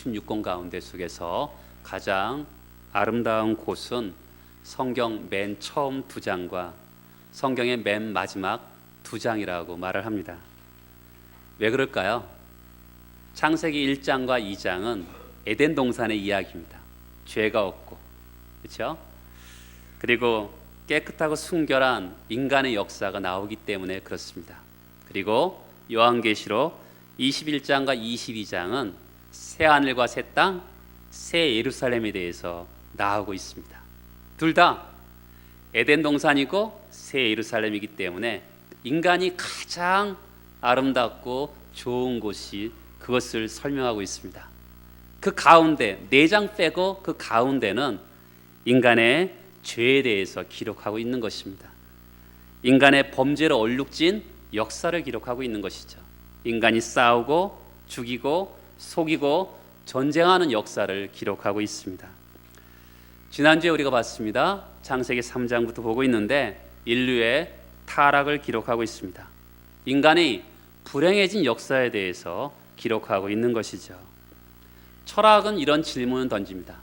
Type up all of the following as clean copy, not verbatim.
66권 가운데 속에서 가장 아름다운 곳은 성경 맨 처음 2장과 성경의 맨 마지막 2장이라고 말을 합니다. 왜 그럴까요? 창세기 1장과 2장은 에덴 동산의 이야기입니다. 죄가 없고, 그렇죠? 그리고 깨끗하고 순결한 인간의 역사가 나오기 때문에 그렇습니다. 그리고 요한계시록 21장과 22장은 새 하늘과 새 땅, 새 예루살렘에 대해서 나오고 있습니다. 둘 다 에덴 동산이고 새 예루살렘이기 때문에 인간이 가장 아름답고 좋은 곳이 그것을 설명하고 있습니다. 그 가운데 4장 빼고 그 가운데는 인간의 죄에 대해서 기록하고 있는 것입니다. 인간의 범죄로 얼룩진 역사를 기록하고 있는 것이죠. 인간이 싸우고 죽이고 속이고 전쟁하는 역사를 기록하고 있습니다. 지난주에 우리가 봤습니다. 창세기 3장부터 보고 있는데 인류의 타락을 기록하고 있습니다. 인간이 불행해진 역사에 대해서 기록하고 있는 것이죠. 철학은 이런 질문을 던집니다.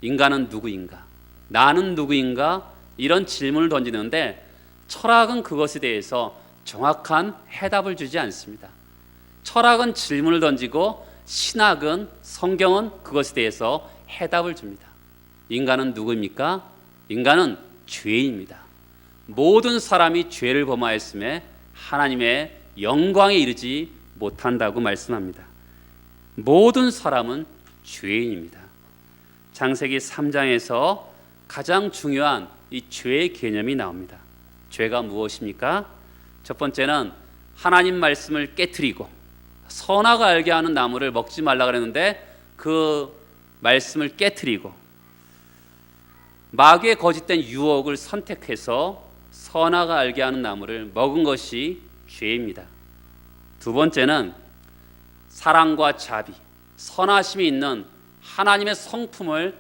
인간은 누구인가? 나는 누구인가? 이런 질문을 던지는데 철학은 그것에 대해서 정확한 해답을 주지 않습니다. 철학은 질문을 던지고 신학은, 성경은 그것에 대해서 해답을 줍니다. 인간은 누구입니까? 인간은 죄인입니다. 모든 사람이 죄를 범하였음에 하나님의 영광에 이르지 못한다고 말씀합니다. 모든 사람은 죄인입니다. 창세기 3장에서 가장 중요한 이 죄의 개념이 나옵니다. 죄가 무엇입니까? 첫 번째는 하나님 말씀을 깨트리고 선악을 알게 하는 나무를 먹지 말라 그랬는데 그 말씀을 깨트리고 마귀의 거짓된 유혹을 선택해서 선악을 알게 하는 나무를 먹은 것이 죄입니다. 두 번째는 사랑과 자비, 선하심이 있는 하나님의 성품을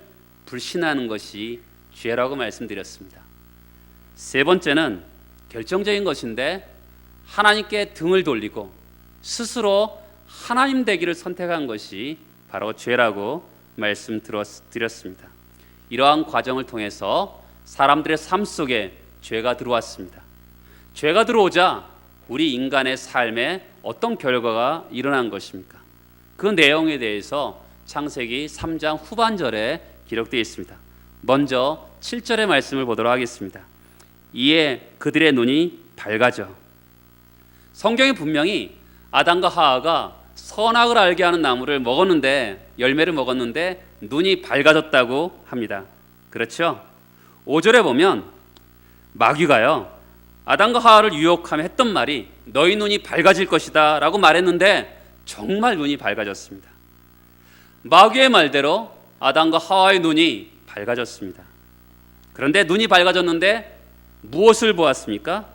불신하는 것이 죄라고 말씀드렸습니다. 세 번째는 결정적인 것인데 하나님께 등을 돌리고 스스로 하나님 되기를 선택한 것이 바로 죄라고 말씀드렸습니다. 이러한 과정을 통해서 사람들의 삶 속에 죄가 들어왔습니다. 죄가 들어오자 우리 인간의 삶에 어떤 결과가 일어난 것입니까? 그 내용에 대해서 창세기 3장 후반절에 기록되어 있습니다. 먼저 7절의 말씀을 보도록 하겠습니다. 이에 그들의 눈이 밝아져. 성경이 분명히 아담과 하와가 선악을 알게 하는 나무를 먹었는데, 열매를 먹었는데 눈이 밝아졌다고 합니다. 그렇죠? 5절에 보면 마귀가요 아담과 하와를 유혹하며 했던 말이 너희 눈이 밝아질 것이다 라고 말했는데 정말 눈이 밝아졌습니다. 마귀의 말대로 아담과 하와의 눈이 밝아졌습니다. 그런데 눈이 밝아졌는데 무엇을 보았습니까?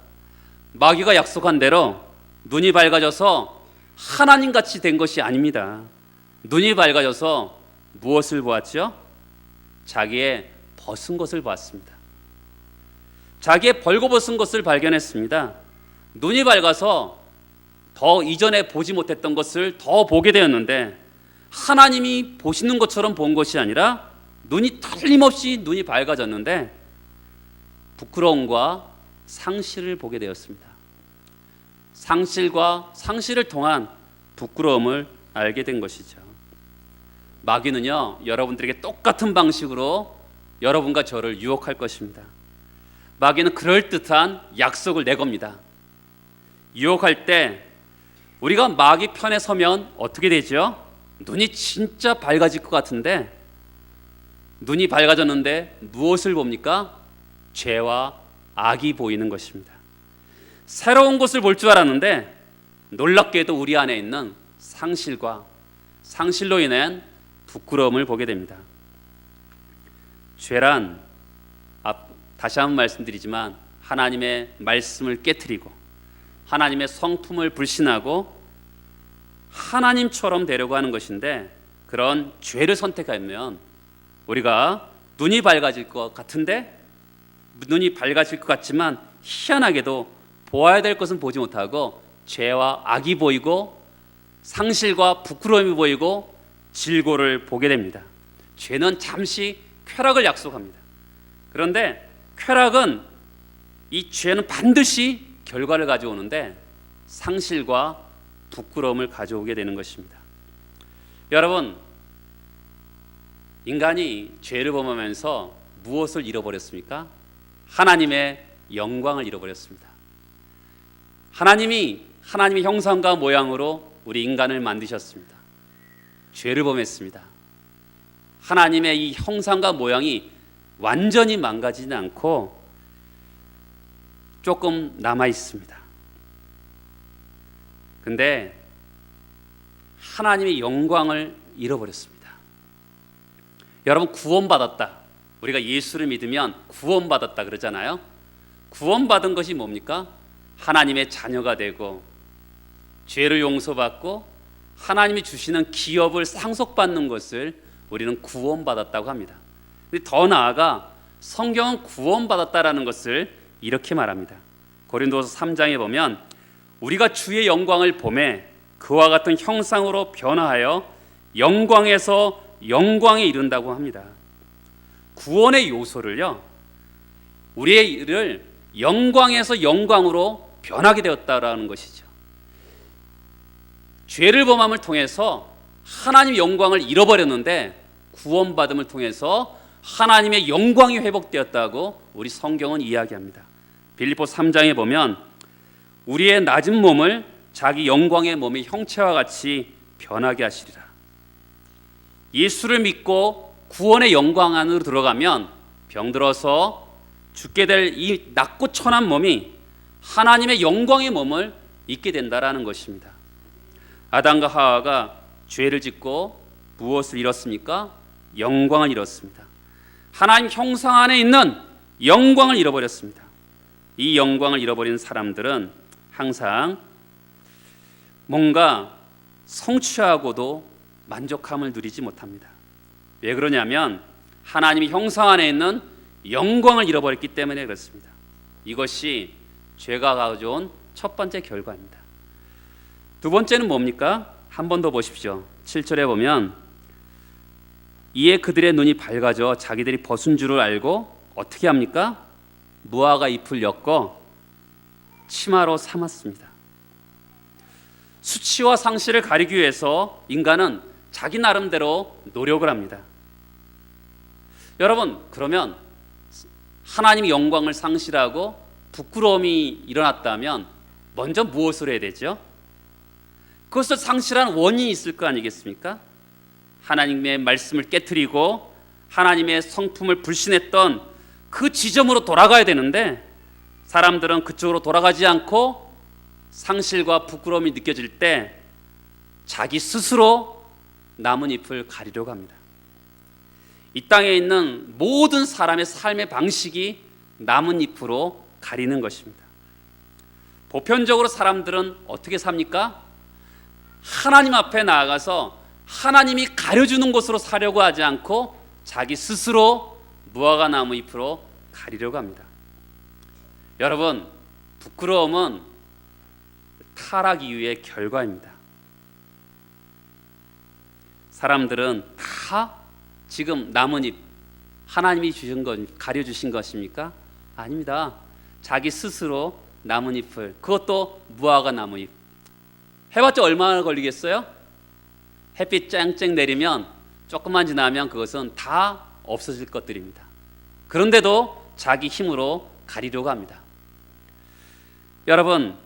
마귀가 약속한 대로 눈이 밝아져서 하나님같이 된 것이 아닙니다. 눈이 밝아져서 무엇을 보았죠? 자기의 벗은 것을 보았습니다. 자기의 벌거벗은 것을 발견했습니다. 눈이 밝아서 더 이전에 보지 못했던 것을 더 보게 되었는데 하나님이 보시는 것처럼 본 것이 아니라 눈이 틀림없이 눈이 밝아졌는데 부끄러움과 상실을 보게 되었습니다. 상실을 통한 부끄러움을 알게 된 것이죠. 마귀는요 여러분들에게 똑같은 방식으로 여러분과 저를 유혹할 것입니다. 마귀는 그럴듯한 약속을 내겁니다. 유혹할 때 우리가 마귀 편에 서면 어떻게 되죠? 눈이 진짜 밝아질 것 같은데 눈이 밝아졌는데 무엇을 봅니까? 죄와 악이 보이는 것입니다. 새로운 것을 볼 줄 알았는데 놀랍게도 우리 안에 있는 상실로 인한 부끄러움을 보게 됩니다. 죄란 다시 한번 말씀드리지만 하나님의 말씀을 깨트리고 하나님의 성품을 불신하고 하나님처럼 되려고 하는 것인데 그런 죄를 선택하면 우리가 눈이 밝아질 것 같은데 눈이 밝아질 것 같지만 희한하게도 보아야 될 것은 보지 못하고 죄와 악이 보이고 상실과 부끄러움이 보이고 질고를 보게 됩니다. 죄는 잠시 쾌락을 약속합니다. 그런데 쾌락은, 이 죄는 반드시 결과를 가져오는데 상실과 부끄러움을 가져오게 되는 것입니다. 여러분, 인간이 죄를 범하면서 무엇을 잃어버렸습니까? 하나님의 영광을 잃어버렸습니다. 하나님의 형상과 모양으로 우리 인간을 만드셨습니다. 죄를 범했습니다. 하나님의 이 형상과 모양이 완전히 망가지지 않고 조금 남아 있습니다. 근데 하나님의 영광을 잃어버렸습니다. 여러분, 구원받았다. 우리가 예수를 믿으면 구원받았다 그러잖아요. 구원받은 것이 뭡니까? 하나님의 자녀가 되고 죄를 용서받고 하나님이 주시는 기업을 상속받는 것을 우리는 구원받았다고 합니다. 더 나아가 성경은 구원받았다라는 것을 이렇게 말합니다. 고린도서 3장에 보면 우리가 주의 영광을 보매 그와 같은 형상으로 변화하여 영광에서 영광에 이른다고 합니다. 구원의 요소를요, 우리의 일을 영광에서 영광으로 변하게 되었다라는 것이죠. 죄를 범함을 통해서 하나님의 영광을 잃어버렸는데 구원받음을 통해서 하나님의 영광이 회복되었다고 우리 성경은 이야기합니다. 빌립보 3장에 보면 우리의 낮은 몸을 자기 영광의 몸의 형체와 같이 변하게 하시리라. 예수를 믿고 구원의 영광 안으로 들어가면 병들어서 죽게 될 이 낮고 천한 몸이 하나님의 영광의 몸을 입게 된다라는 것입니다. 아담과 하와가 죄를 짓고 무엇을 잃었습니까? 영광을 잃었습니다. 하나님 형상 안에 있는 영광을 잃어버렸습니다. 이 영광을 잃어버린 사람들은 항상 뭔가 성취하고도 만족함을 누리지 못합니다. 왜 그러냐면 하나님의 형상 안에 있는 영광을 잃어버렸기 때문에 그렇습니다. 이것이 죄가 가져온 첫 번째 결과입니다. 두 번째는 뭡니까? 한 번 더 보십시오. 7절에 보면 이에 그들의 눈이 밝아져 자기들이 벗은 줄을 알고 어떻게 합니까? 무화과 잎을 엮어 치마로 삼았습니다. 수치와 상실을 가리기 위해서 인간은 자기 나름대로 노력을 합니다. 여러분, 그러면 하나님의 영광을 상실하고 부끄러움이 일어났다면 먼저 무엇을 해야 되죠? 그것을 상실한 원인이 있을 거 아니겠습니까? 하나님의 말씀을 깨트리고 하나님의 성품을 불신했던 그 지점으로 돌아가야 되는데 사람들은 그쪽으로 돌아가지 않고 상실과 부끄러움이 느껴질 때 자기 스스로 나뭇잎을 가리려고 합니다. 이 땅에 있는 모든 사람의 삶의 방식이 나뭇잎으로 가리는 것입니다. 보편적으로 사람들은 어떻게 삽니까? 하나님 앞에 나아가서 하나님이 가려주는 곳으로 사려고 하지 않고 자기 스스로 무화과 나무 잎으로 가리려고 합니다. 여러분, 부끄러움은 타락 이후의 결과입니다. 사람들은 다 지금 나뭇잎 하나님이 주신 것, 가려주신 것입니까? 아닙니다. 자기 스스로 나뭇잎을, 그것도 무화과 나무잎 해봤자 얼마나 걸리겠어요? 햇빛 쨍쨍 내리면 조금만 지나면 그것은 다 없어질 것들입니다. 그런데도 자기 힘으로 가리려고 합니다. 여러분,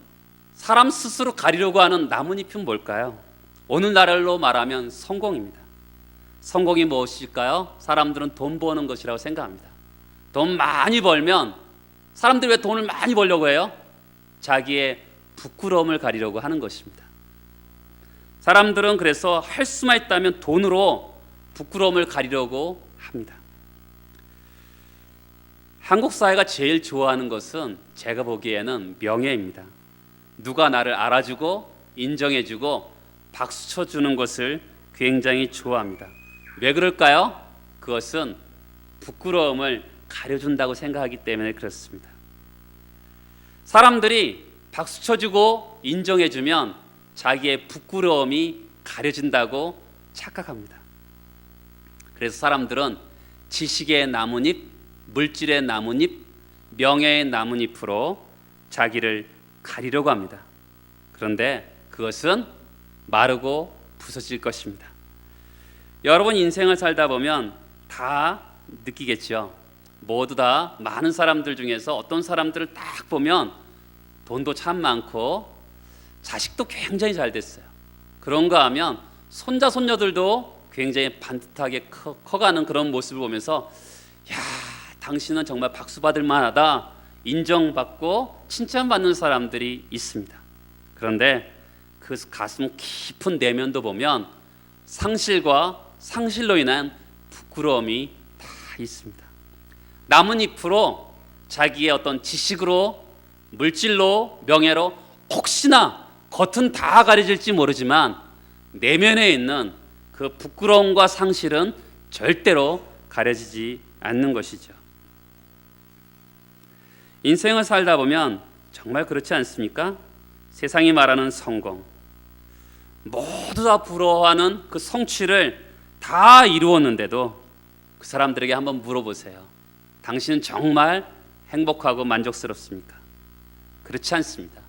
사람 스스로 가리려고 하는 나뭇잎은 뭘까요? 오늘날로 말하면 성공입니다. 성공이 무엇일까요? 사람들은 돈 버는 것이라고 생각합니다. 돈 많이 벌면, 사람들이 왜 돈을 많이 벌려고 해요? 자기의 부끄러움을 가리려고 하는 것입니다. 사람들은 그래서 할 수만 있다면 돈으로 부끄러움을 가리려고 합니다. 한국 사회가 제일 좋아하는 것은 제가 보기에는 명예입니다. 누가 나를 알아주고 인정해주고 박수 쳐주는 것을 굉장히 좋아합니다. 왜 그럴까요? 그것은 부끄러움을 가려준다고 생각하기 때문에 그렇습니다. 사람들이 박수 쳐주고 인정해주면 자기의 부끄러움이 가려진다고 착각합니다. 그래서 사람들은 지식의 나뭇잎, 물질의 나뭇잎, 명예의 나뭇잎으로 자기를 가리려고 합니다. 그런데 그것은 마르고 부서질 것입니다. 여러분 인생을 살다 보면 다 느끼겠죠. 모두 다 많은 사람들 중에서 어떤 사람들을 딱 보면 돈도 참 많고 자식도 굉장히 잘 됐어요. 그런가 하면 손자 손녀들도 굉장히 반듯하게 커가는 그런 모습을 보면서 야, 당신은 정말 박수 받을 만하다, 인정받고 칭찬받는 사람들이 있습니다. 그런데 그 가슴 깊은 내면도 보면 상실과 상실로 인한 부끄러움이 다 있습니다. 나뭇잎으로 자기의 어떤 지식으로, 물질로, 명예로 혹시나 겉은 다 가려질지 모르지만 내면에 있는 그 부끄러움과 상실은 절대로 가려지지 않는 것이죠. 인생을 살다 보면 정말 그렇지 않습니까? 세상이 말하는 성공, 모두 다 부러워하는 그 성취를 다 이루었는데도 그 사람들에게 한번 물어보세요. 당신은 정말 행복하고 만족스럽습니까? 그렇지 않습니다.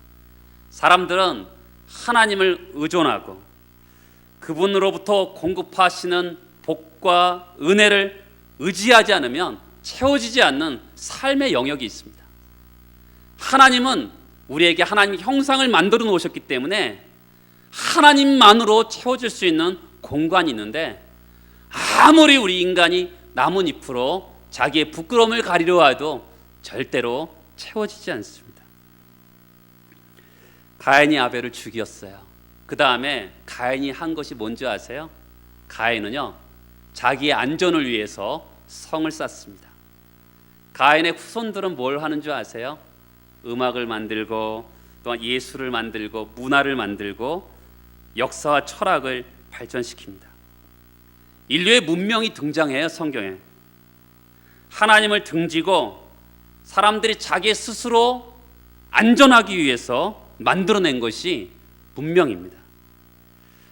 사람들은 하나님을 의존하고 그분으로부터 공급하시는 복과 은혜를 의지하지 않으면 채워지지 않는 삶의 영역이 있습니다. 하나님은 우리에게 하나님의 형상을 만들어 놓으셨기 때문에 하나님만으로 채워질 수 있는 공간이 있는데 아무리 우리 인간이 나뭇잎으로 자기의 부끄러움을 가리려 해도 절대로 채워지지 않습니다. 가인이 아벨을 죽였어요. 그 다음에 가인이 한 것이 뭔지 아세요? 가인은요, 자기의 안전을 위해서 성을 쌓습니다. 가인의 후손들은 뭘 하는 줄 아세요? 음악을 만들고 또한 예술을 만들고 문화를 만들고 역사와 철학을 발전시킵니다. 인류의 문명이 등장해요. 성경에 하나님을 등지고 사람들이 자기 스스로 안전하기 위해서 만들어낸 것이 문명입니다.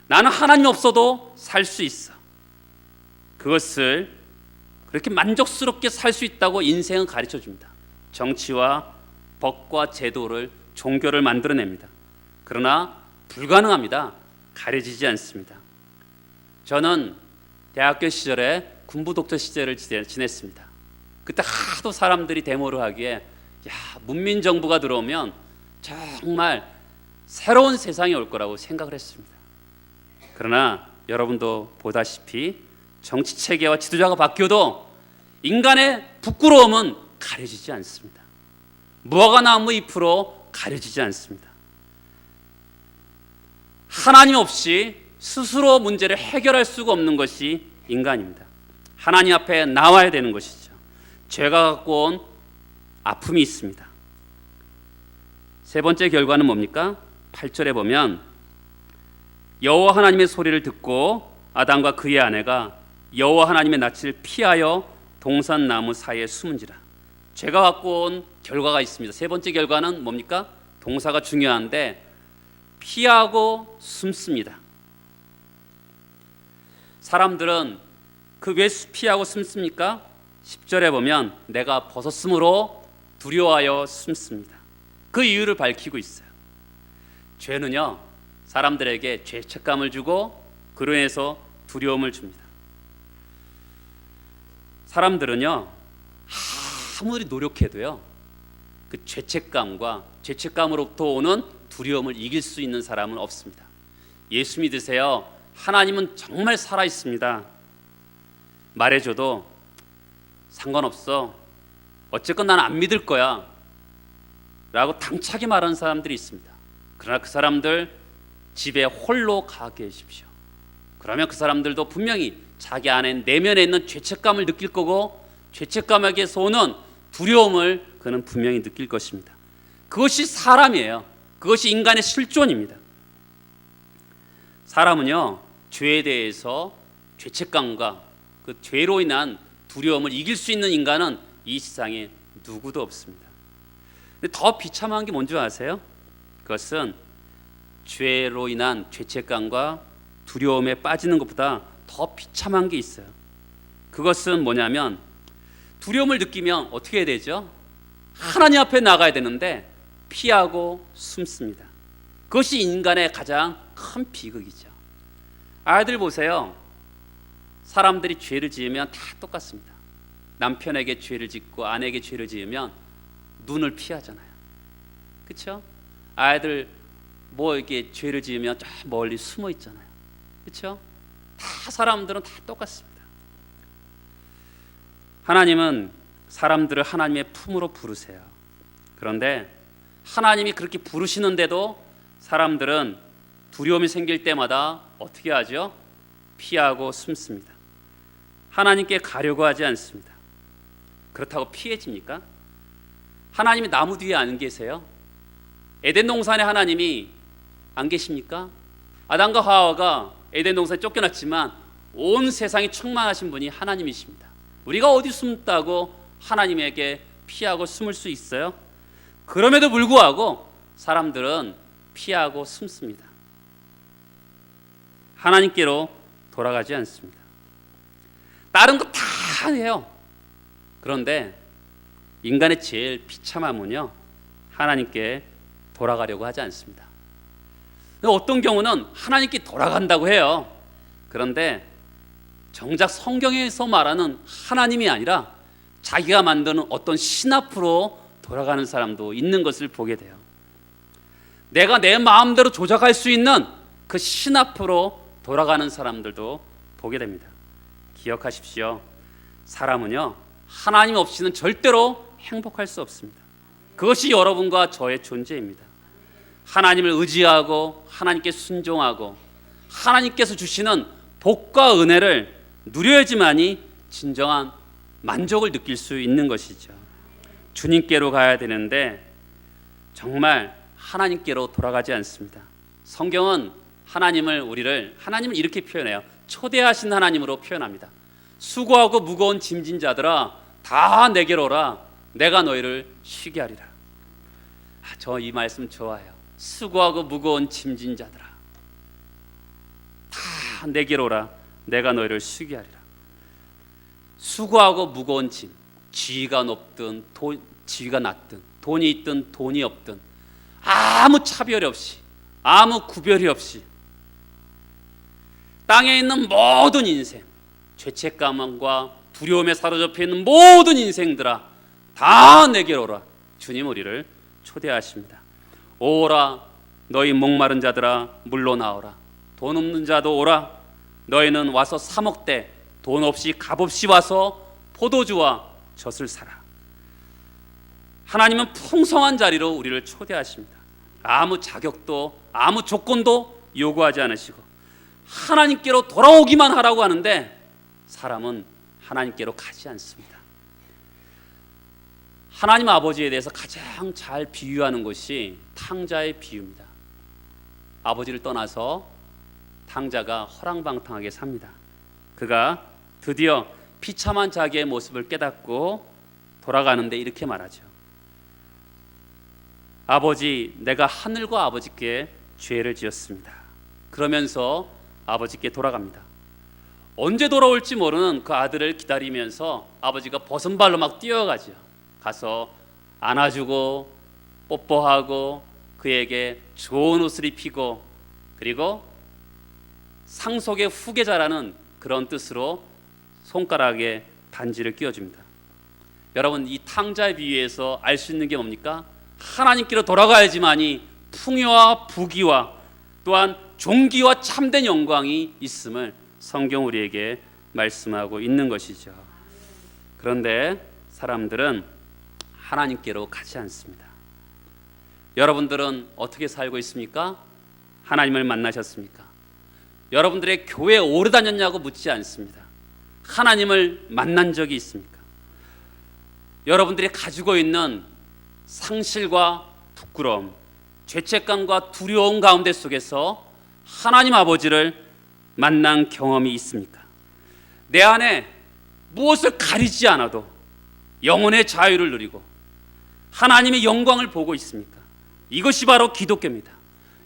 나는 하나님 없어도 살 수 있어. 그것을 그렇게 만족스럽게 살 수 있다고 인생은 가르쳐 줍니다. 정치와 법과 제도를, 종교를 만들어냅니다. 그러나 불가능합니다. 가려지지 않습니다. 저는 대학교 시절에 군부 독재 시절을 지냈습니다. 그때 하도 사람들이 데모를 하기에 야, 문민 정부가 들어오면 정말 새로운 세상이 올 거라고 생각을 했습니다. 그러나 여러분도 보다시피 정치 체계와 지도자가 바뀌어도 인간의 부끄러움은 가려지지 않습니다. 무화과 나무 잎으로 가려지지 않습니다. 하나님 없이 스스로 문제를 해결할 수가 없는 것이 인간입니다. 하나님 앞에 나와야 되는 것이죠. 죄가 갖고 온 아픔이 있습니다. 세 번째 결과는 뭡니까? 8절에 보면 여호와 하나님의 소리를 듣고 아담과 그의 아내가 여호와 하나님의 낯을 피하여 동산나무 사이에 숨은지라. 죄가 갖고 온 결과가 있습니다. 세 번째 결과는 뭡니까? 동사가 중요한데 피하고 숨습니다. 사람들은 그 왜 피하고 숨습니까? 10절에 보면 내가 벗었으므로 두려워하여 숨습니다. 그 이유를 밝히고 있어요. 죄는요, 사람들에게 죄책감을 주고 그로 인해서 두려움을 줍니다. 사람들은요, 아무리 노력해도요, 그 죄책감과 죄책감으로부터 오는 두려움을 이길 수 있는 사람은 없습니다. 예수 믿으세요. 하나님은 정말 살아 있습니다. 말해줘도 상관없어. 어쨌건 난 안 믿을 거야. 라고 당차게 말하는 사람들이 있습니다. 그러나 그 사람들 집에 홀로 가 계십시오. 그러면 그 사람들도 분명히 자기 안에 내면에 있는 죄책감을 느낄 거고 죄책감에게서 오는 두려움을 그는 분명히 느낄 것입니다. 그것이 사람이에요. 그것이 인간의 실존입니다. 사람은요, 죄에 대해서 죄책감과 그 죄로 인한 두려움을 이길 수 있는 인간은 이 세상에 누구도 없습니다. 근데 더 비참한 게 뭔지 아세요? 그것은 죄로 인한 죄책감과 두려움에 빠지는 것보다 더 비참한 게 있어요. 그것은 뭐냐면 두려움을 느끼면 어떻게 해야 되죠? 하나님 앞에 나가야 되는데 피하고 숨습니다. 그것이 인간의 가장 큰 비극이죠. 아이들 보세요. 사람들이 죄를 지으면 다 똑같습니다. 남편에게 죄를 짓고 아내에게 죄를 지으면 눈을 피하잖아요. 그렇죠? 아이들 뭐 이렇게 죄를 지으면 저 멀리 숨어 있잖아요. 그렇죠? 다 사람들은 다 똑같습니다. 하나님은 사람들을 하나님의 품으로 부르세요. 그런데 하나님이 그렇게 부르시는데도 사람들은 두려움이 생길 때마다 어떻게 하죠? 피하고 숨습니다. 하나님께 가려고 하지 않습니다. 그렇다고 피해집니까? 하나님이 나무 뒤에 안 계세요? 에덴 동산에 하나님이 안 계십니까? 아담과 하와가 에덴 동산에 쫓겨났지만 온 세상이 충만하신 분이 하나님이십니다. 우리가 어디 숨다고 하나님에게 피하고 숨을 수 있어요? 그럼에도 불구하고 사람들은 피하고 숨습니다. 하나님께로 돌아가지 않습니다. 다른 거 다 해요. 그런데 인간의 제일 비참함은요, 하나님께 돌아가려고 하지 않습니다. 어떤 경우는 하나님께 돌아간다고 해요. 그런데 정작 성경에서 말하는 하나님이 아니라 자기가 만드는 어떤 신 앞으로 돌아가는 사람도 있는 것을 보게 돼요. 내가 내 마음대로 조작할 수 있는 그 신 앞으로 돌아가는 사람들도 보게 됩니다. 기억하십시오. 사람은요, 하나님 없이는 절대로 행복할 수 없습니다. 그것이 여러분과 저의 존재입니다. 하나님을 의지하고 하나님께 순종하고 하나님께서 주시는 복과 은혜를 누려야지만이 진정한 만족을 느낄 수 있는 것이죠. 주님께로 가야 되는데 정말 하나님께로 돌아가지 않습니다. 성경은 하나님을 이렇게 표현해요. 초대하신 하나님으로 표현합니다. 수고하고 무거운 짐진 자들아 다 내게로 오라. 내가 너희를 쉬게 하리라. 저 이 말씀 좋아해요. 수고하고 무거운 짐진 자들아 다 내게로 오라. 내가 너희를 쉬게 하리라. 수고하고 무거운 짐, 지위가 높든 지위가 낮든 돈이 있든 돈이 없든 아무 차별이 없이 아무 구별이 없이 땅에 있는 모든 인생, 죄책감과 두려움에 사로잡혀 있는 모든 인생들아 다 내게로 오라. 주님 우리를 초대하십니다. 오라 너희 목마른 자들아 물로 나오라. 돈 없는 자도 오라. 너희는 와서 사 먹되 돈 없이 값 없이 와서 포도주와 젖을 사라. 하나님은 풍성한 자리로 우리를 초대하십니다. 아무 자격도 아무 조건도 요구하지 않으시고 하나님께로 돌아오기만 하라고 하는데 사람은 하나님께로 가지 않습니다. 하나님 아버지에 대해서 가장 잘 비유하는 것이 탕자의 비유입니다. 아버지를 떠나서 탕자가 허랑방탕하게 삽니다. 그가 드디어 비참한 자기의 모습을 깨닫고 돌아가는데 이렇게 말하죠. 아버지, 내가 하늘과 아버지께 죄를 지었습니다. 그러면서 아버지께 돌아갑니다. 언제 돌아올지 모르는 그 아들을 기다리면서 아버지가 벗은 발로 막 뛰어가죠. 가서 안아주고 뽀뽀하고 그에게 좋은 옷을 입히고 그리고 상속의 후계자라는 그런 뜻으로 손가락에 반지를 끼워줍니다. 여러분, 이 탕자의 비유에서 알 수 있는 게 뭡니까? 하나님께로 돌아가야지만이 풍요와 부귀와 또한 존귀와 참된 영광이 있음을 성경 우리에게 말씀하고 있는 것이죠. 그런데 사람들은 하나님께로 가지 않습니다. 여러분들은 어떻게 살고 있습니까? 하나님을 만나셨습니까? 여러분들의 교회에 오래 다녔냐고 묻지 않습니다. 하나님을 만난 적이 있습니까? 여러분들이 가지고 있는 상실과 부끄러움, 죄책감과 두려움 가운데 속에서 하나님 아버지를 만난 경험이 있습니까? 내 안에 무엇을 가리지 않아도 영혼의 자유를 누리고 하나님의 영광을 보고 있습니까? 이것이 바로 기독교입니다.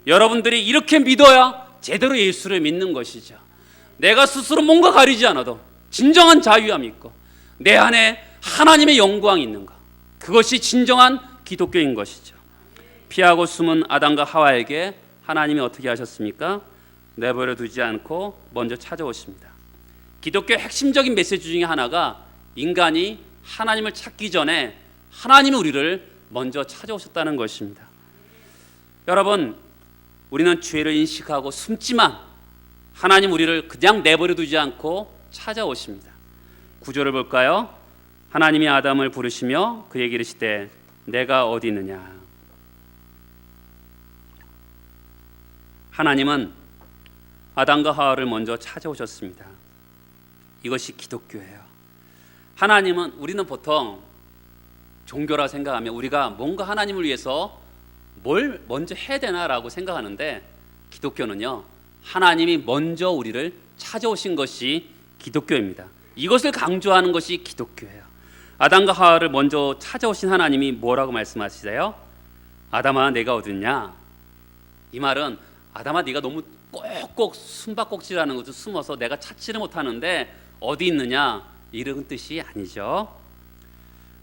여러분들이 이렇게 믿어야 제대로 예수를 믿는 것이죠. 내가 스스로 뭔가 가리지 않아도 진정한 자유함이 있고 내 안에 하나님의 영광이 있는 것, 그것이 진정한 기독교인 것이죠. 피하고 숨은 아담과 하와에게 하나님이 어떻게 하셨습니까? 내버려 두지 않고 먼저 찾아오십니다. 기독교의 핵심적인 메시지 중에 하나가 인간이 하나님을 찾기 전에 하나님이 우리를 먼저 찾아오셨다는 것입니다. 여러분, 우리는 죄를 인식하고 숨지만 하나님 우리를 그냥 내버려 두지 않고 찾아오십니다. 구절을 볼까요? 하나님이 아담을 부르시며 그에게 이르시되 내가 어디 있느냐. 하나님은 아담과 하와를 먼저 찾아오셨습니다. 이것이 기독교예요. 하나님은, 우리는 보통 종교라 생각하면 우리가 뭔가 하나님을 위해서 뭘 먼저 해야 되나라고 생각하는데, 기독교는요, 하나님이 먼저 우리를 찾아오신 것이 기독교입니다. 이것을 강조하는 것이 기독교예요. 아담과 하와를 먼저 찾아오신 하나님이 뭐라고 말씀하시세요? 아담아 내가 어디 있냐? 이 말은 아담아 네가 너무 꼭꼭 숨바꼭질하는 것도 숨어서 내가 찾지를 못하는데 어디 있느냐, 이런 뜻이 아니죠.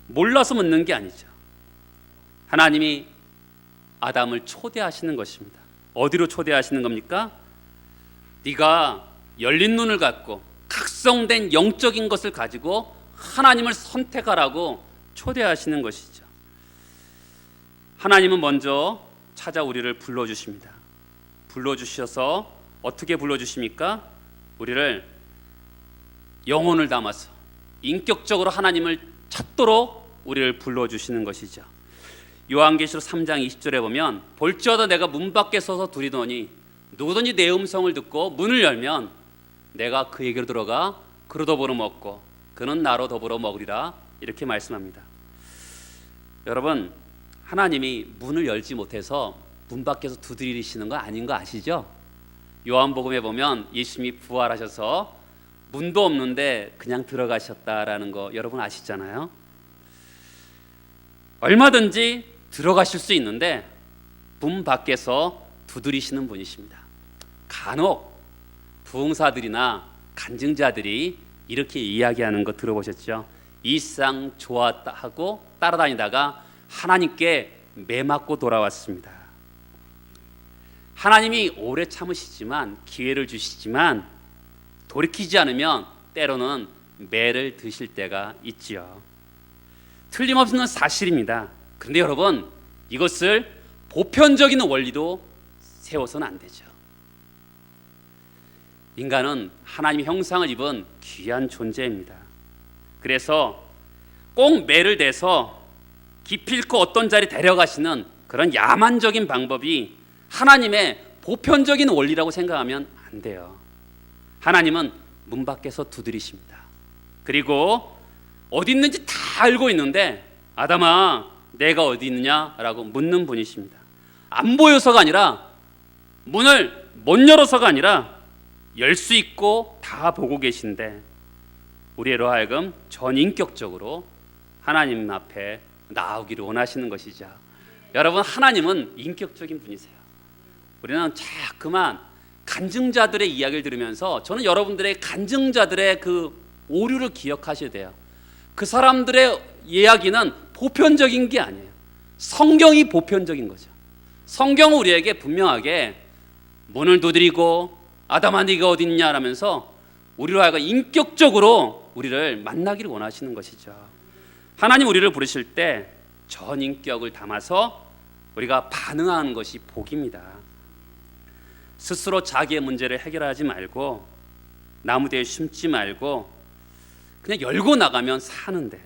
몰라서 묻는 게 아니죠. 하나님이 아담을 초대하시는 것입니다. 어디로 초대하시는 겁니까? 네가 열린 눈을 갖고 각성된 영적인 것을 가지고 하나님을 선택하라고 초대하시는 것이죠. 하나님은 먼저 찾아 우리를 불러주십니다. 불러주셔서 어떻게 불러주십니까? 우리를 영혼을 담아서 인격적으로 하나님을 찾도록 우리를 불러주시는 것이죠. 요한계시록 3장 20절에 보면 볼지어다 내가 문 밖에 서서 두리더니 누구든지 내 음성을 듣고 문을 열면 내가 그에게로 들어가 그로 더불어 먹고 그는 나로 더불어 먹으리라, 이렇게 말씀합니다. 여러분, 하나님이 문을 열지 못해서 문 밖에서 두드리시는 거 아닌 거 아시죠? 요한복음에 보면 예수님이 부활하셔서 문도 없는데 그냥 들어가셨다라는 거 여러분 아시잖아요. 얼마든지 들어가실 수 있는데 문 밖에서 두드리시는 분이십니다. 간혹 부흥사들이나 간증자들이 이렇게 이야기하는 거 들어보셨죠? 일상 좋았다 하고 따라다니다가 하나님께 매맞고 돌아왔습니다. 하나님이 오래 참으시지만, 기회를 주시지만 돌이키지 않으면 때로는 매를 드실 때가 있지요. 틀림없는 사실입니다. 그런데 여러분, 이것을 보편적인 원리도 세워서는 안 되죠. 인간은 하나님의 형상을 입은 귀한 존재입니다. 그래서 꼭 매를 대서 기필코 어떤 자리 데려가시는 그런 야만적인 방법이 하나님의 보편적인 원리라고 생각하면 안 돼요. 하나님은 문 밖에서 두드리십니다. 그리고 어디 있는지 다 알고 있는데 아담아 내가 어디 있느냐라고 묻는 분이십니다. 안 보여서가 아니라, 문을 못 열어서가 아니라 열 수 있고 다 보고 계신데 우리로 하여금 전인격적으로 하나님 앞에 나오기를 원하시는 것이죠. 여러분, 하나님은 인격적인 분이세요. 우리는 자꾸만 간증자들의 이야기를 들으면서, 저는 여러분들의 간증자들의 그 오류를 기억하셔야 돼요. 그 사람들의 이야기는 보편적인 게 아니에요. 성경이 보편적인 거죠. 성경은 우리에게 분명하게 문을 두드리고 아담아 네가 어디 있냐 라면서 우리로 하여금 인격적으로 우리를 만나기를 원하시는 것이죠. 하나님 우리를 부르실 때 전인격을 담아서 우리가 반응하는 것이 복입니다. 스스로 자기의 문제를 해결하지 말고 나무대에 숨지 말고 그냥 열고 나가면 사는데,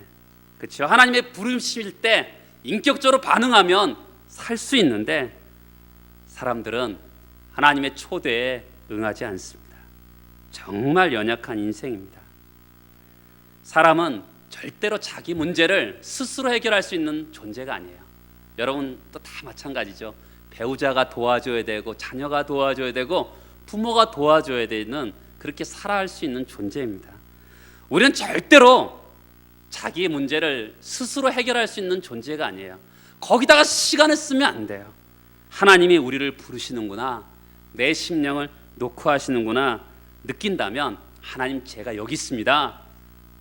그렇죠? 하나님의 부르실 때 인격적으로 반응하면 살 수 있는데 사람들은 하나님의 초대에 응하지 않습니다. 정말 연약한 인생입니다. 사람은 절대로 자기 문제를 스스로 해결할 수 있는 존재가 아니에요. 여러분도 다 마찬가지죠. 배우자가 도와줘야 되고 자녀가 도와줘야 되고 부모가 도와줘야 되는, 그렇게 살아갈 수 있는 존재입니다. 우리는 절대로 자기의 문제를 스스로 해결할 수 있는 존재가 아니에요. 거기다가 시간을 쓰면 안 돼요. 하나님이 우리를 부르시는구나, 내 심령을 놓고 하시는구나 느낀다면 하나님 제가 여기 있습니다.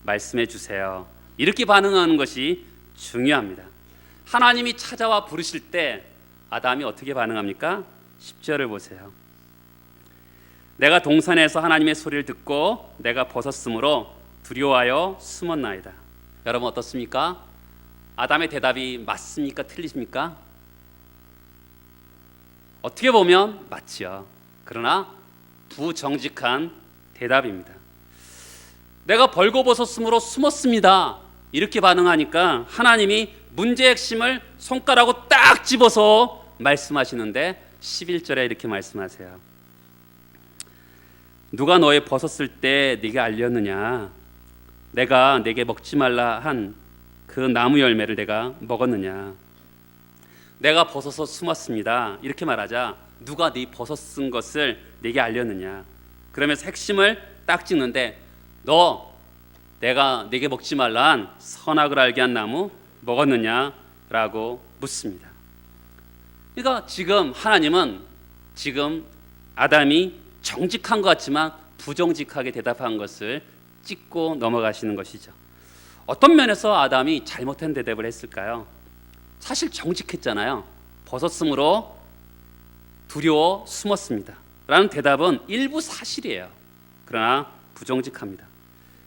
말씀해 주세요. 이렇게 반응하는 것이 중요합니다. 하나님이 찾아와 부르실 때 아담이 어떻게 반응합니까? 10절을 보세요. 내가 동산에서 하나님의 소리를 듣고 내가 벗었으므로 두려워하여 숨었나이다. 여러분 어떻습니까? 아담의 대답이 맞습니까? 틀리십니까? 어떻게 보면 맞죠. 그러나 부정직한 대답입니다. 내가 벌거벗었으므로 숨었습니다. 이렇게 반응하니까 하나님이 문제의 핵심을 손가락으로 딱 집어서 말씀하시는데 11절에 이렇게 말씀하세요. 누가 너의 벗었을 때 네가 알렸느냐? 내가 네게 먹지 말라 한 그 나무 열매를 내가 먹었느냐? 내가 벗어서 숨었습니다. 이렇게 말하자 누가 네 벗어쓴 것을 네게 알렸느냐? 그러면서 핵심을 딱 찍는데 내가 네게 먹지 말라 한 선악을 알게 한 나무 먹었느냐라고 묻습니다. 그러니까 지금 하나님은 지금 아담이 정직한 것 같지만 부정직하게 대답한 것을 찍고 넘어가시는 것이죠. 어떤 면에서 아담이 잘못된 대답을 했을까요? 사실 정직했잖아요. 벗었으므로 두려워 숨었습니다 라는 대답은 일부 사실이에요. 그러나 부정직합니다.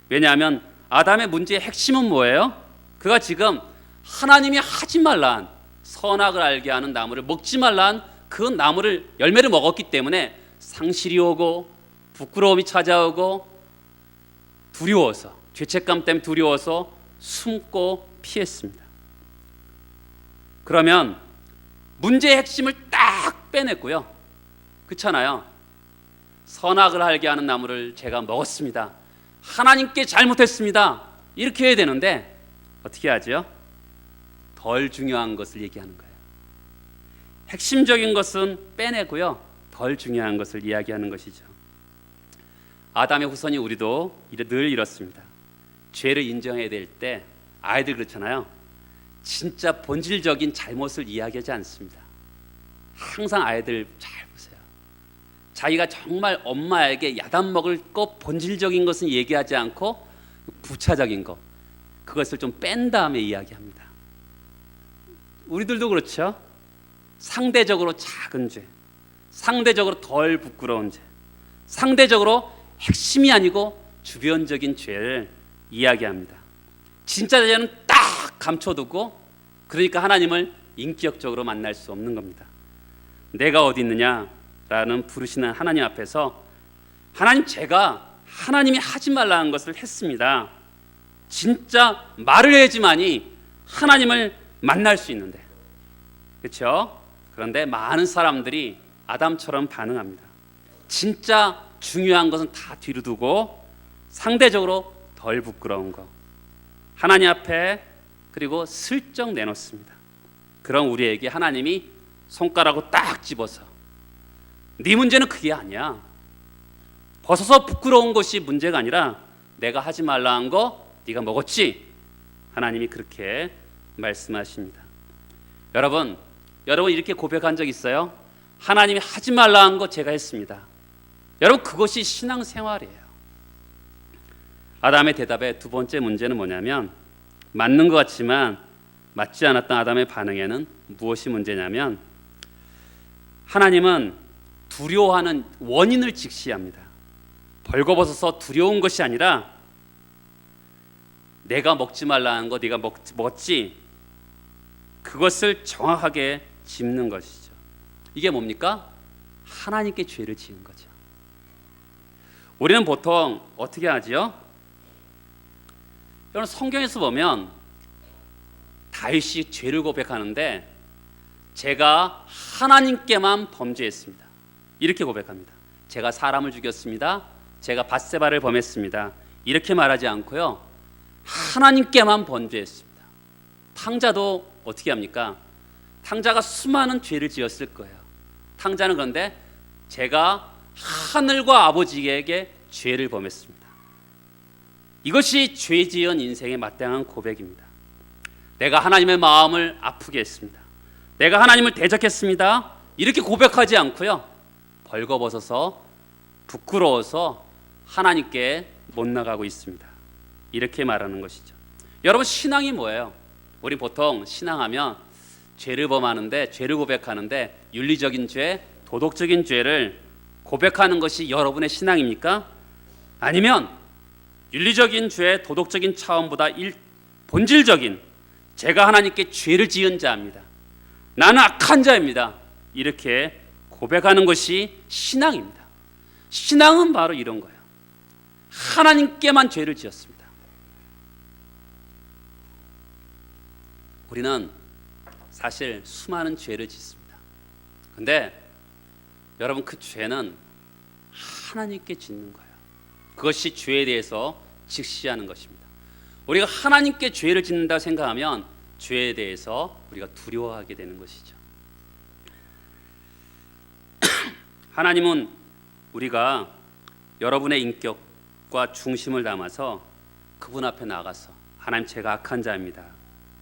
왜냐하면 아담의 문제의 핵심은 뭐예요? 그가 지금 하나님이 하지 말란 선악을 알게 하는 나무를 먹지 말란 그 나무를 열매를 먹었기 때문에 상실이 오고 부끄러움이 찾아오고 두려워서 죄책감 때문에 두려워서 숨고 피했습니다. 그러면 문제의 핵심을 딱 빼냈고요. 그렇잖아요. 선악을 알게 하는 나무를 제가 먹었습니다. 하나님께 잘못했습니다. 이렇게 해야 되는데 어떻게 하죠? 덜 중요한 것을 얘기하는 거예요. 핵심적인 것은 빼내고요. 덜 중요한 것을 이야기하는 것이죠. 아담의 후손이 우리도 늘 이렇습니다. 죄를 인정해야 될 때 아이들 그렇잖아요. 진짜 본질적인 잘못을 이야기하지 않습니다. 항상 아이들 잘 보세요. 자기가 정말 엄마에게 야단 먹을 것 본질적인 것은 얘기하지 않고 부차적인 것 그것을 좀 뺀 다음에 이야기합니다. 우리들도 그렇죠. 상대적으로 작은 죄, 상대적으로 덜 부끄러운 죄, 상대적으로 핵심이 아니고 주변적인 죄를 이야기합니다. 진짜 죄는 딱 감춰두고 그러니까 하나님을 인격적으로 만날 수 없는 겁니다. 내가 어디 있느냐라는 부르시는 하나님 앞에서 하나님 제가 하나님이 하지 말라는 것을 했습니다. 진짜 말을 해야지만이 하나님을 만날 수 있는데 그렇죠? 그런데 많은 사람들이 아담처럼 반응합니다. 진짜 중요한 것은 다 뒤로 두고 상대적으로 덜 부끄러운 거 하나님 앞에 그리고 슬쩍 내놓습니다. 그럼 우리에게 하나님이 손가락으로 딱 집어서 네 문제는 그게 아니야. 벗어서 부끄러운 것이 문제가 아니라 내가 하지 말라 한 거 네가 먹었지. 하나님이 그렇게 말씀하십니다. 여러분 이렇게 고백한 적 있어요? 하나님이 하지 말라 한 거 제가 했습니다. 여러분 그것이 신앙생활이에요. 아담의 대답의 두 번째 문제는 뭐냐면 맞는 것 같지만 맞지 않았던 아담의 반응에는 무엇이 문제냐면 하나님은 두려워하는 원인을 직시합니다. 벌거벗어서 두려운 것이 아니라 내가 먹지 말라는 거 네가 먹었지 그것을 정확하게 짚는 것이죠. 이게 뭡니까? 하나님께 죄를 지은 거죠. 우리는 보통 어떻게 하지요? 여러분 성경에서 보면 다윗이 죄를 고백하는데 제가 하나님께만 범죄했습니다. 이렇게 고백합니다. 제가 사람을 죽였습니다. 제가 밧세바를 범했습니다. 이렇게 말하지 않고요. 하나님께만 범죄했습니다. 탕자도 어떻게 합니까? 탕자가 수많은 죄를 지었을 거예요. 탕자는 그런데 제가 하늘과 아버지에게 죄를 범했습니다. 이것이 죄 지은 인생에 마땅한 고백입니다. 내가 하나님의 마음을 아프게 했습니다. 내가 하나님을 대적했습니다. 이렇게 고백하지 않고요. 벌거벗어서 부끄러워서 하나님께 못 나가고 있습니다. 이렇게 말하는 것이죠. 여러분, 신앙이 뭐예요? 우리 보통 신앙하면 죄를 범하는데, 죄를 고백하는데 윤리적인 죄, 도덕적인 죄를 고백하는 것이 여러분의 신앙입니까? 아니면 윤리적인 죄, 도덕적인 차원보다 본질적인, 제가 하나님께 죄를 지은 자입니다, 나는 악한 자입니다, 이렇게 고백하는 것이 신앙입니다. 신앙은 바로 이런 거예요. 하나님께만 죄를 지었습니다. 우리는 사실 수많은 죄를 짓습니다. 근데 여러분, 그 죄는 하나님께 짓는 거예요. 그것이 죄에 대해서 직시하는 것입니다. 우리가 하나님께 죄를 짓는다 생각하면 죄에 대해서 우리가 두려워하게 되는 것이죠. 하나님은 우리가 여러분의 인격과 중심을 담아서 그분 앞에 나가서 하나님, 제가 악한 자입니다,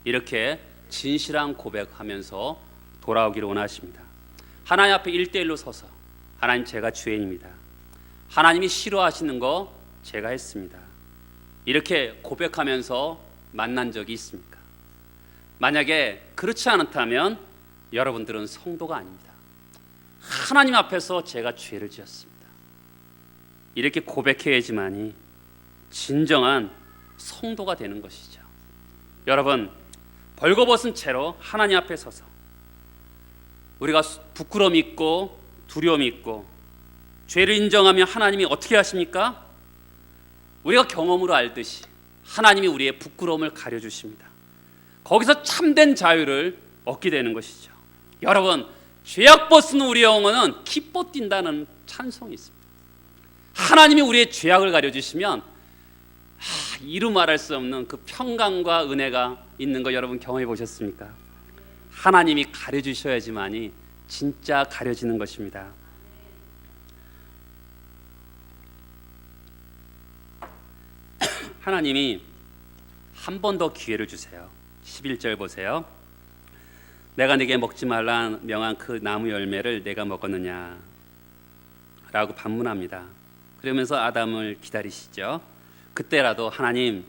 이렇게 진실한 고백하면서 돌아오기를 원하십니다. 하나님 앞에 1대1로 서서 하나님, 제가 죄인입니다, 하나님이 싫어하시는 거 제가 했습니다, 이렇게 고백하면서 만난 적이 있습니까? 만약에 그렇지 않다면 여러분들은 성도가 아닙니다. 하나님 앞에서 제가 죄를 지었습니다, 이렇게 고백해야지만이 진정한 성도가 되는 것이죠. 여러분, 벌거벗은 채로 하나님 앞에 서서 우리가 부끄러움이 있고 두려움이 있고 죄를 인정하면 하나님이 어떻게 하십니까? 우리가 경험으로 알듯이 하나님이 우리의 부끄러움을 가려주십니다. 거기서 참된 자유를 얻게 되는 것이죠. 여러분, 죄악 벗은 우리 영혼은 기뻐 뛴다는 찬송이 있습니다. 하나님이 우리의 죄악을 가려주시면 이루 말할 수 없는 그 평강과 은혜가 있는 거 여러분 경험해 보셨습니까? 하나님이 가려주셔야지만이 진짜 가려지는 것입니다. 하나님이 한 번 더 기회를 주세요. 11절 보세요. 내가 네게 먹지 말라 명한 그 나무 열매를 내가 먹었느냐 라고 반문합니다. 그러면서 아담을 기다리시죠. 그때라도 하나님,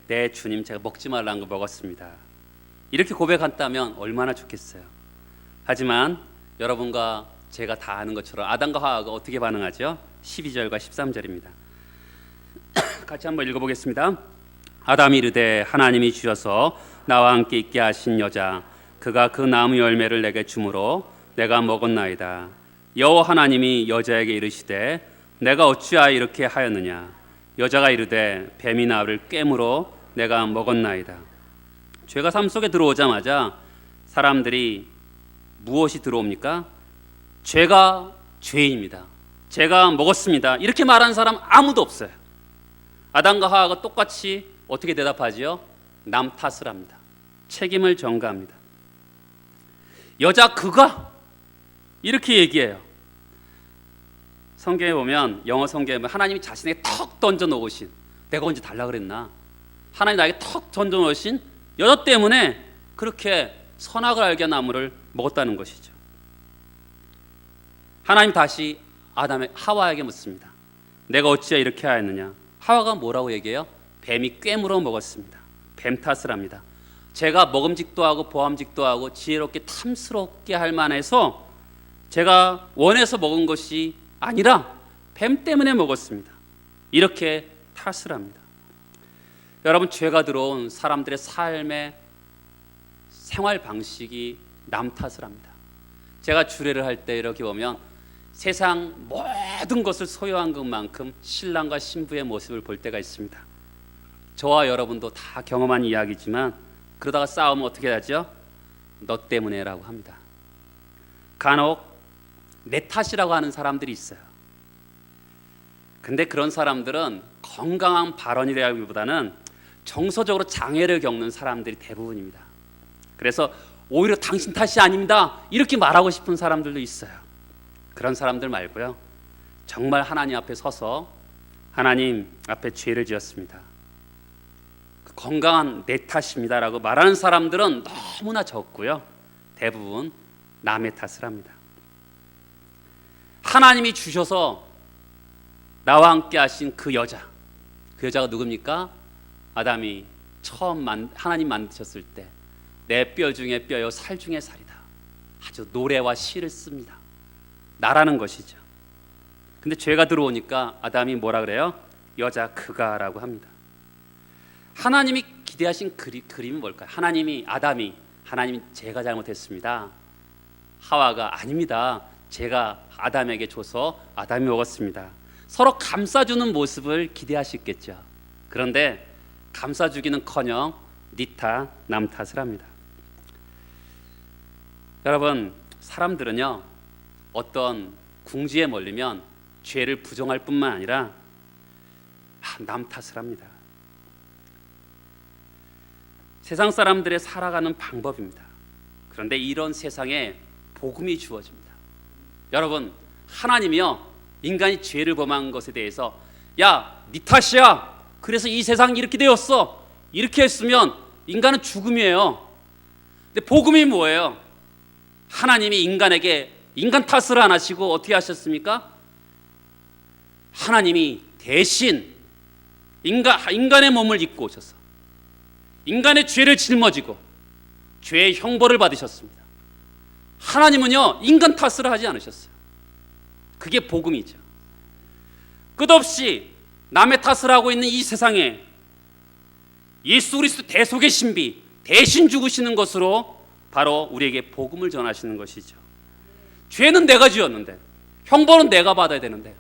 내 주님, 제가 먹지 말라는 거 먹었습니다, 이렇게 고백한다면 얼마나 좋겠어요. 하지만 여러분과 제가 다 아는 것처럼 아담과 하와가 어떻게 반응하죠? 12절과 13절입니다. 같이 한번 읽어보겠습니다. 아담이 이르되 하나님이 주셔서 나와 함께 있게 하신 여자, 그가 그 나무 열매를 내게 주므로 내가 먹었나이다. 여호와 하나님이 여자에게 이르시되 내가 어찌하여 이렇게 하였느냐? 여자가 이르되 뱀이 나를 꿰므로 내가 먹었나이다. 죄가 삶 속에 들어오자마자 사람들이 무엇이 들어옵니까? 죄가 죄입니다, 제가 먹었습니다, 이렇게 말하는 사람 아무도 없어요. 아담과 하와가 똑같이 어떻게 대답하지요? 남 탓을 합니다. 책임을 전가합니다. 여자 그가 이렇게 얘기해요. 성경에 보면, 영어 성경에 보면 하나님이 자신에게 턱 던져 놓으신, 내가 언제 달라 그랬나? 하나님 나에게 턱 던져 놓으신 여자 때문에 그렇게 선악을 알게 한 나무를 먹었다는 것이죠. 하나님 다시 하와에게 묻습니다. 내가 어찌하여 이렇게 하였느냐? 하와가 뭐라고 얘기해요? 뱀이 꿰물어 먹었습니다. 뱀 탓을 합니다. 제가 먹음직도 하고 보암직도 하고 지혜롭게 탐스럽게 할 만해서 제가 원해서 먹은 것이 아니라 뱀 때문에 먹었습니다, 이렇게 탓을 합니다. 여러분, 죄가 들어온 사람들의 삶의 생활 방식이 남 탓을 합니다. 제가 주례를 할 때 이렇게 보면 세상 모든 것을 소유한 것만큼 신랑과 신부의 모습을 볼 때가 있습니다. 저와 여러분도 다 경험한 이야기지만 그러다가 싸우면 어떻게 하죠? 너 때문에 라고 합니다. 간혹 내 탓이라고 하는 사람들이 있어요. 근데 그런 사람들은 건강한 발언이라기보다는 정서적으로 장애를 겪는 사람들이 대부분입니다. 그래서 오히려 당신 탓이 아닙니다, 이렇게 말하고 싶은 사람들도 있어요. 그런 사람들 말고요, 정말 하나님 앞에 서서 하나님 앞에 죄를 지었습니다, 건강한 내 탓입니다 라고 말하는 사람들은 너무나 적고요, 대부분 남의 탓을 합니다. 하나님이 주셔서 나와 함께 하신 그 여자가 누굽니까? 아담이 처음 하나님 만드셨을 때 내 뼈 중에 뼈요 살 중에 살이다. 아주 노래와 시를 씁니다. 나라는 것이죠. 근데 죄가 들어오니까 아담이 뭐라 그래요? 여자 그가라고 합니다. 하나님이 기대하신 그림은 뭘까요? 하나님이 제가 잘못했습니다. 하와가 아닙니다. 제가 아담에게 줘서 아담이 먹었습니다. 서로 감싸주는 모습을 기대하셨겠죠. 그런데 감싸주기는커녕 네 탓, 남 탓을 합니다. 여러분, 사람들은요 어떤 궁지에 몰리면 죄를 부정할 뿐만 아니라 남 탓을 합니다. 세상 사람들의 살아가는 방법입니다. 그런데 이런 세상에 복음이 주어집니다. 여러분, 하나님이요 인간이 죄를 범한 것에 대해서 야, 네 탓이야. 그래서 이 세상이 이렇게 되었어. 이렇게 했으면 인간은 죽음이에요. 근데 복음이 뭐예요? 하나님이 인간에게 인간 탓을 안 하시고 어떻게 하셨습니까? 하나님이 대신 인간의 몸을 입고 오셔서 인간의 죄를 짊어지고 죄의 형벌을 받으셨습니다. 하나님은요 인간 탓을 하지 않으셨어요. 그게 복음이죠. 끝없이 남의 탓을 하고 있는 이 세상에 예수 그리스도 대속의 신비 대신 죽으시는 것으로 바로 우리에게 복음을 전하시는 것이죠. 죄는 내가 지었는데 형벌은 내가 받아야 되는데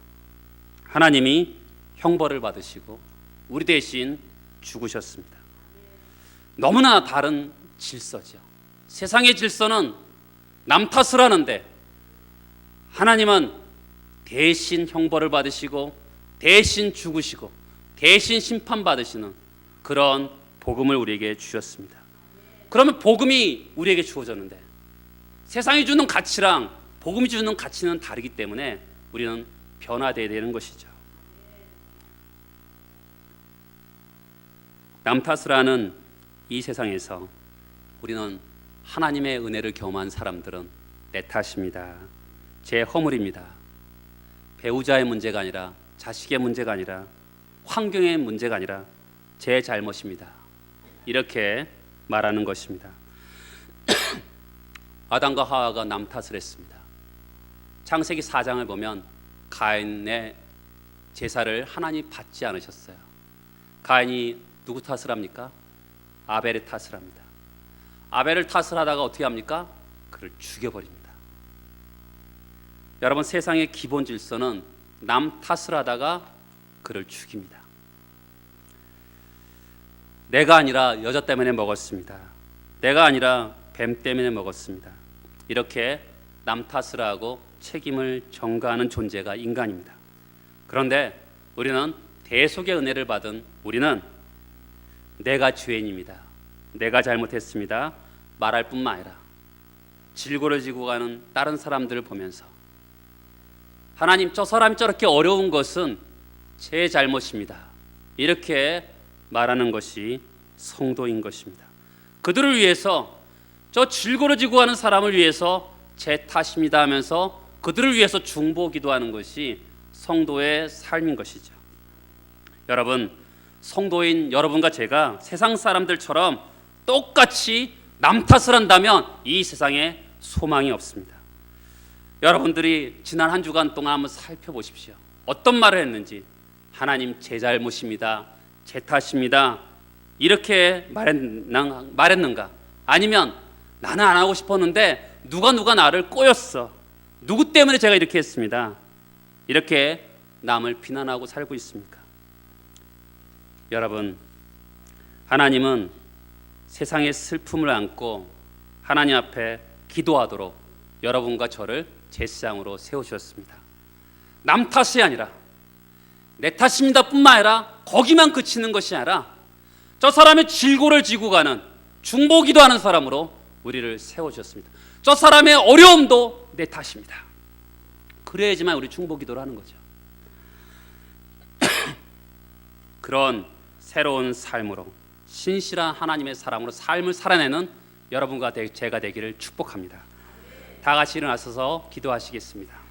하나님이 형벌을 받으시고 우리 대신 죽으셨습니다. 너무나 다른 질서죠. 세상의 질서는 남 탓을 하는데 하나님은 대신 형벌을 받으시고 대신 죽으시고 대신 심판받으시는 그런 복음을 우리에게 주셨습니다. 그러면 복음이 우리에게 주어졌는데 세상이 주는 가치랑 복음이 주는 가치는 다르기 때문에 우리는 변화되어야 되는 것이죠. 남 탓을 하는 이 세상에서 우리는 하나님의 은혜를 경험한 사람들은 내 탓입니다. 제 허물입니다. 배우자의 문제가 아니라 자식의 문제가 아니라 환경의 문제가 아니라 제 잘못입니다. 이렇게 말하는 것입니다. 아담과 하와가 남 탓을 했습니다. 창세기 4장을 보면 가인의 제사를 하나님 받지 않으셨어요. 가인이 누구 탓을 합니까? 아벨의 탓을 합니다. 아벨을 탓을 하다가 어떻게 합니까? 그를 죽여버립니다. 여러분, 세상의 기본 질서는 남 탓을 하다가 그를 죽입니다. 내가 아니라 여자 때문에 먹었습니다. 내가 아니라 뱀 때문에 먹었습니다. 이렇게 남 탓을 하고 책임을 전가하는 존재가 인간입니다. 그런데 우리는 대속의 은혜를 받은 우리는 내가 죄인입니다. 내가 잘못했습니다. 말할 뿐만 아니라 질고를 지고 가는 다른 사람들을 보면서 하나님, 저 사람이 저렇게 어려운 것은 제 잘못입니다. 이렇게 말하는 것이 성도인 것입니다. 그들을 위해서, 저 질고를 지고 가는 사람을 위해서 제 탓입니다 하면서 그들을 위해서 중보 기도하는 것이 성도의 삶인 것이죠. 여러분, 성도인 여러분과 제가 세상 사람들처럼 똑같이 남 탓을 한다면 이 세상에 소망이 없습니다. 여러분들이 지난 한 주간 동안 한번 살펴보십시오. 어떤 말을 했는지. 하나님, 제 잘못입니다. 제 탓입니다. 이렇게 말했는가? 아니면 나는 안 하고 싶었는데 누가 나를 꼬였어. 누구 때문에 제가 이렇게 했습니다. 이렇게 남을 비난하고 살고 있습니까? 여러분, 하나님은 세상의 슬픔을 안고 하나님 앞에 기도하도록 여러분과 저를 제사장으로 세우셨습니다. 남 탓이 아니라 내 탓입니다 뿐만 아니라 거기만 그치는 것이 아니라 저 사람의 질고를 지고 가는 중보 기도하는 사람으로 우리를 세워주셨습니다. 저 사람의 어려움도 내 탓입니다. 그래야지만 우리 중보 기도를 하는 거죠. 그런 새로운 삶으로, 신실한 하나님의 사람으로 삶을 살아내는 여러분과 제가 되기를 축복합니다. 다 같이 일어나셔서 기도하시겠습니다.